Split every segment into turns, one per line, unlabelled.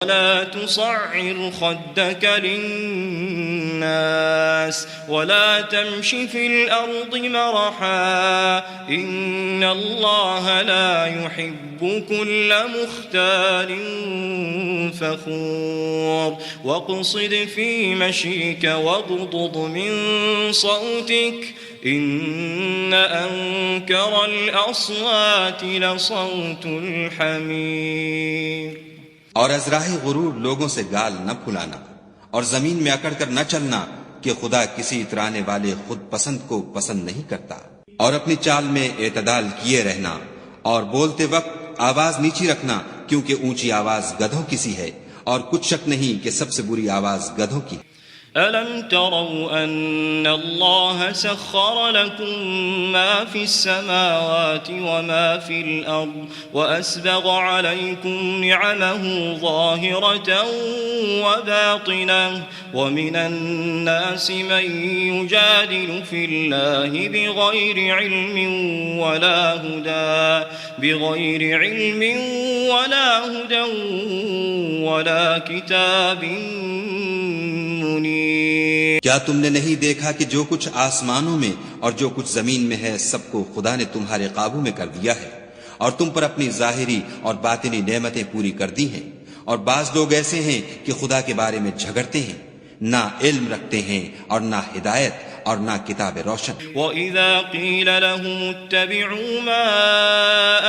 ولا تصعر خدك للناس ولا تمش في الأرض مرحا إن الله لا يحب كل مختال فخور واقصد في مشيك واغضض من صوتك إن أنكر الأصوات لصوت الحمير।
और अज़राहे गुरूर लोगों से गाल न फुलाना और जमीन में अकड़ कर न चलना कि खुदा किसी इतराने वाले खुद पसंद को पसंद नहीं करता। और अपनी चाल में एतदाल किए रहना और बोलते वक्त आवाज नीची रखना, क्योंकि ऊंची आवाज गधों की सी है और कुछ शक नहीं कि सबसे बुरी आवाज गधों की।
ألم تروا أن الله سخر لكم ما في السماوات وما في الأرض وأسبغ عليكم نعمه ظاهرة وباطنة ومن الناس من يجادل في الله بغير علم ولا هدى ولا كتاب منير।
क्या तुमने नहीं देखा कि जो कुछ आसमानों में और जो कुछ जमीन में है सबको खुदा ने तुम्हारे काबू में कर दिया है और तुम पर अपनी जाहिरी और बातिनी नेमतें पूरी कर दी हैं। और बाज लोग ऐसे हैं कि खुदा के बारे में झगड़ते हैं, ना इल्म रखते हैं और ना हिदायत और ना किताब रोशन।
وَإِذَا قِيلَ لَهُمُ اتَّبِعُوا مَا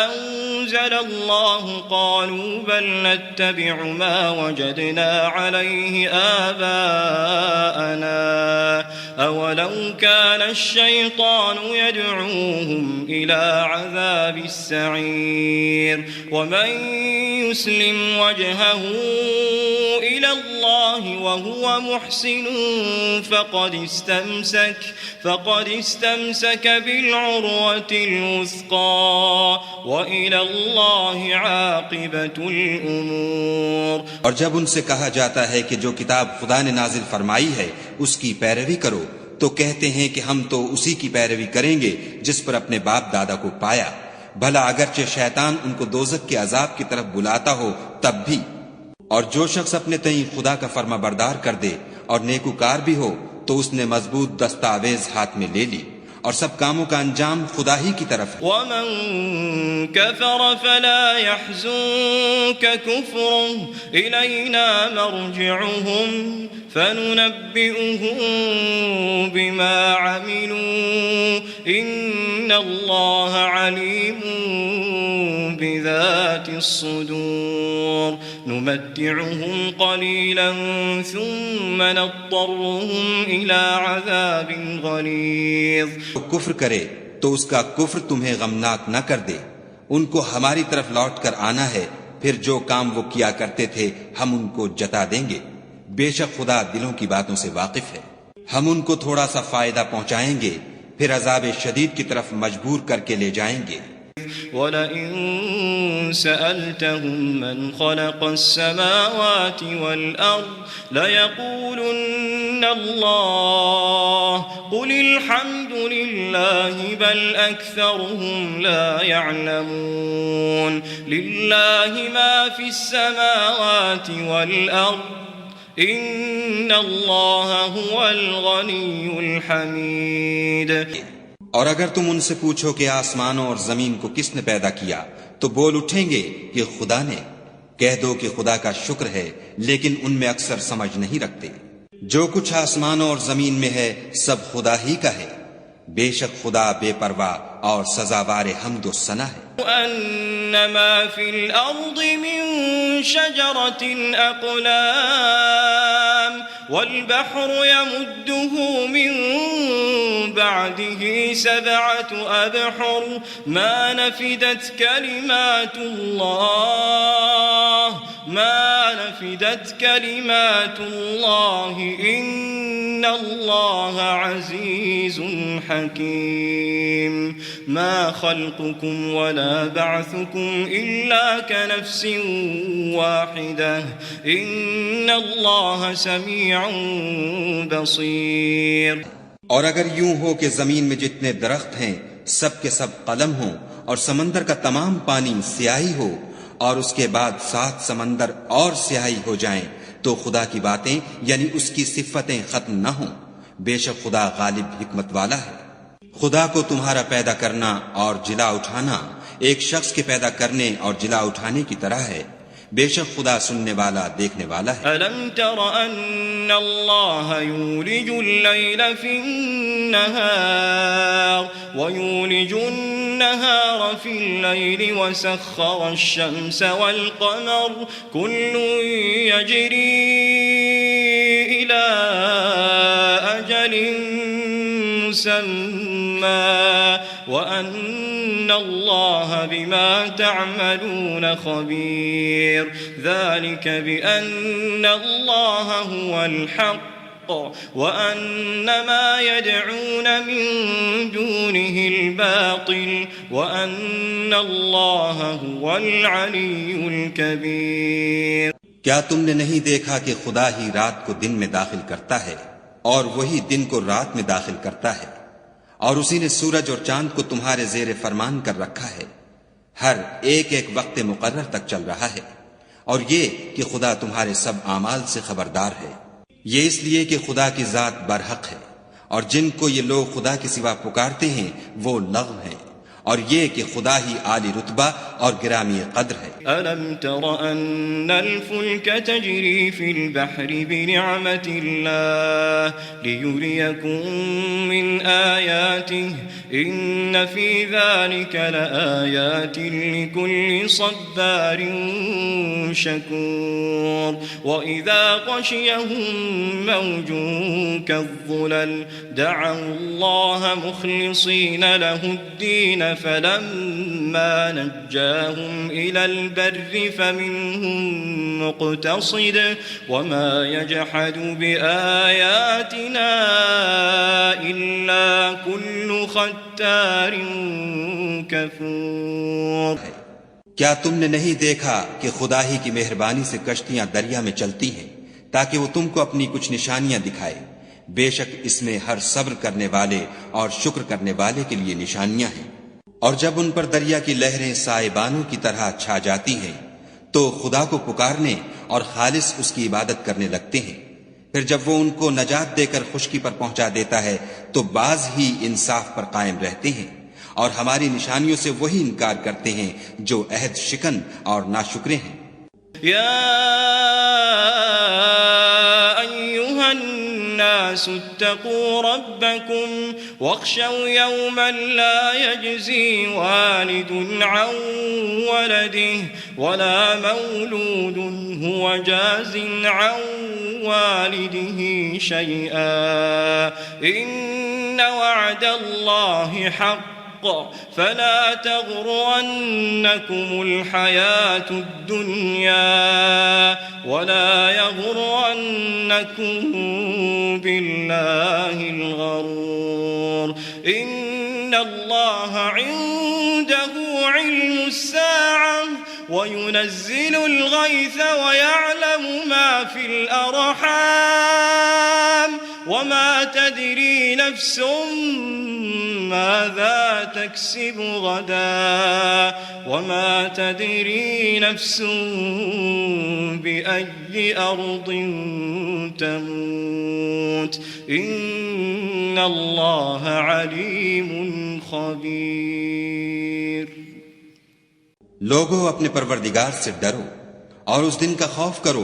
أَنزَلَ اللَّهُ قَالُوا بَلْ نَتَّبِعُ مَا وَجَدْنَا عَلَيْهِ آبَاءَنَا أَوَلَوْ كَانَ الشَّيْطَانُ يَدْعُوهُمْ إِلَى عَذَابِ السَّعِيرِ وَمَنْ يُسْلِمْ وَجْهَهُ إِلَى الله وهو محسن فقد استمسك بالعروة الوثقى وإلى الله عاقبة الأمور।
और जब उनसे कहा जाता है कि जो किताब खुदा ने नाजिल फरमाई है उसकी पैरवी करो, तो कहते हैं कि हम तो उसी की पैरवी करेंगे जिस पर अपने बाप दादा को पाया, भला अगरचे शैतान उनको दोज़ख के अजाब की तरफ बुलाता हो तब भी। और जो शख्स अपने तई खुदा का फर्मा बरदार कर दे और नेकुकार भी हो तो उसने मजबूत दस्तावेज हाथ में ले ली और सब कामों का अंजाम खुदा ही की तरफ है।
वमन कफर फला यहज़ुनक कुफ्रुह इलैना मर्जिउहुम फनुनब्बिउहुम बिमा अमिलू इन्नल्लाह अलीमुन बिज़ातिस सुदूर नुमत्तिउहुम क़लीलन सुम्मा नज़्तरुहुम इला अज़ाबिन गलीज़।
कुफ्र करे तो उसका कुफ्र तुम्हें गमनाक न कर दे, उनको हमारी तरफ लौट कर आना है, फिर जो काम वो किया करते थे हम उनको जता देंगे। बेशक खुदा दिलों की बातों से वाकिफ है। हम उनको थोड़ा सा फायदा पहुंचाएंगे, फिर अजाब शदीद की तरफ मजबूर करके ले जाएंगे।
वलइन सअल्तहुम मन खलक़स समावाति वल अर्द लयक़ूलुन्न अल्लाह क़ुलिल हम्दुलिल्लाहि बल अक्सरुहुम ला यअलमून लिल्लाहि मा फिस समावाति वल अर्द इन्नल्लाह हुवल गनियुल हमीद।
और अगर तुम उनसे पूछो कि आसमानों और जमीन को किसने पैदा किया, तो बोल उठेंगे कि खुदा ने। कह दो कि खुदा का शुक्र है, लेकिन उनमें अक्सर समझ नहीं रखते। जो कुछ आसमानों और जमीन में है सब खुदा ही का है। बेशक खुदा बेपरवाह और सजावारे हम्दो सना है।
अन्नमा फिल अर्दि मिन शजरतिन अक़लाम वल बहरु यमुद्दुहु मिन बअदिही सबअतु अबहुर मा नफिदत कलिमातुल्लाह इन्नल्लाह अज़ीज़ुन हकीम। मा खल्क़ुकुम वला बअथुकुम इल्ला कनफ्सिन वाहिदह इन्नल्लाह समीउन बसीर।
और अगर यूं हो कि जमीन में जितने दरख्त हैं सब के सब कलम हों और समंदर का तमाम पानी स्याही हो और उसके बाद 7 समंदर और स्याही हो जाएं, तो खुदा की बातें यानी उसकी सिफतें खत्म न हों। बेशक खुदा गालिब हिकमत वाला है। खुदा को तुम्हारा पैदा करना और जिला उठाना एक शख्स के पैदा करने और जिला उठाने की तरह है। बेशक खुदा सुनने वाला देखने वाला है।
अलम तर अन्ना अल्लाह यूलिजुल लैल फिन नहार व यूलिजुन नहार फिल लैल व सख्खरा अश-शम्स वल क़मर कुल्लुन यजरी इला अजलिन मुसम्मा व अन्ना अल्लाह बिमा तअमलून खबीर ذلك بأن الله هو الحق وأن ما يدعون من دونه الباطل وأن الله هو العلي الكبير।
क्या तुमने नहीं देखा कि खुदा ही रात को दिन में दाखिल करता है और वही दिन को रात में दाखिल करता है, और उसी ने सूरज और चांद को तुम्हारे जेर फरमान कर रखा है। हर एक एक वक्त मुकर्रर तक चल रहा है, और ये कि खुदा तुम्हारे सब आमाल से खबरदार है। ये इसलिए कि खुदा की जात बरहक है, और जिनको ये लोग खुदा के सिवा पुकारते हैं वो लग़्व हैं, और ये कि खुदा ही आली रुतबा और गिरामी कद्र है।
अलम तर अन्नल फुल्क तजरी फिल बहरि बिनिअमतिल्लाह लियुरियकुम मिन आयातिहि इन्न फी ज़ालिका लआयातिन लिकुल्लि सब्बारिन शकूर। व इज़ा गशियहुम मौजुन कज़्ज़ुलल दअउ अल्लाह मुख़लिसीन लहुद्दीन फलम्मा नज्जाहुम इलल बर्रि फमिनहुम मुक़तसिद वमा यजहदु बिआयातिना इल्ला कुल्लु खत्तारिन कफूर।
क्या तुमने नहीं देखा कि खुदा ही की मेहरबानी से कश्तियां दरिया में चलती हैं ताकि वो तुमको अपनी कुछ निशानियां दिखाए। बेशक इसमें हर सब्र करने वाले और शुक्र करने वाले के लिए निशानियां हैं। और जब उन पर दरिया की लहरें साइबानों की तरह छा जाती हैं तो खुदा को पुकारने और खालिस उसकी इबादत करने लगते हैं। फिर जब वो उनको नजात देकर खुशकी पर पहुंचा देता है तो बाज ही इंसाफ पर कायम रहते हैं, और हमारी निशानियों से वही इनकार करते हैं जो अहद शिकन और नाशुक्रे हैं।
इत्तक़ू रब्बकुम वख्शौ यौमन ला यज्ज़ी वालिदुन अन वलदिहि वला मौलूदुन हुवा जाज़िन अन वालिदिहि शैआ इन्न वअदल्लाहि हक़्क़ फला तग़ुर्रन्नकुमुल हयातुद दुन्या वला यग़ुर्रन्नकुम बिल्लाहिल गरूर। इन्नल्लाहा इन्दहु इल्मुस्साअह व युनज़्ज़िलुल गैथ व यअलमु मा फिल अरहाम वमा तदरी नफ्सुम माज़ा तक्सिबु गदा वमा तदरी नफ्सुम बिअय्यि अर्दिन तमूत इन्नल्लाह अलीमुन खबीर।
लोगों, अपने परवरदिगार से डरो और उस दिन का खौफ करो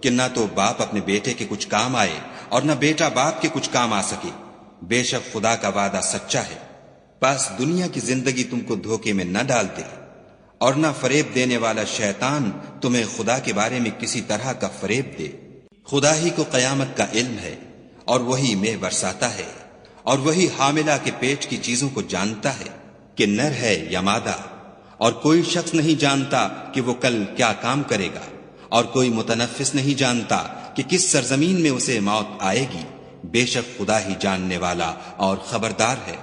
कि न तो बाप अपने बेटे के कुछ काम आए और न बेटा बाप के कुछ काम आ सके। बेशक खुदा का वादा सच्चा है। बस दुनिया की जिंदगी तुमको धोखे में न डाल दे, और न फरेब देने वाला शैतान तुम्हें खुदा के बारे में किसी तरह का फरेब दे। खुदा ही को कयामत का इल्म है, और वही मेह बरसाता है, और वही हामिला के पेट की चीजों को जानता है कि नर है या मादा, और कोई शख्स नहीं जानता कि वो कल क्या काम करेगा, और कोई मुतनफ्फिस नहीं जानता कि किस सरजमीन में उसे मौत आएगी। बेशक खुदा ही जानने वाला और खबरदार है।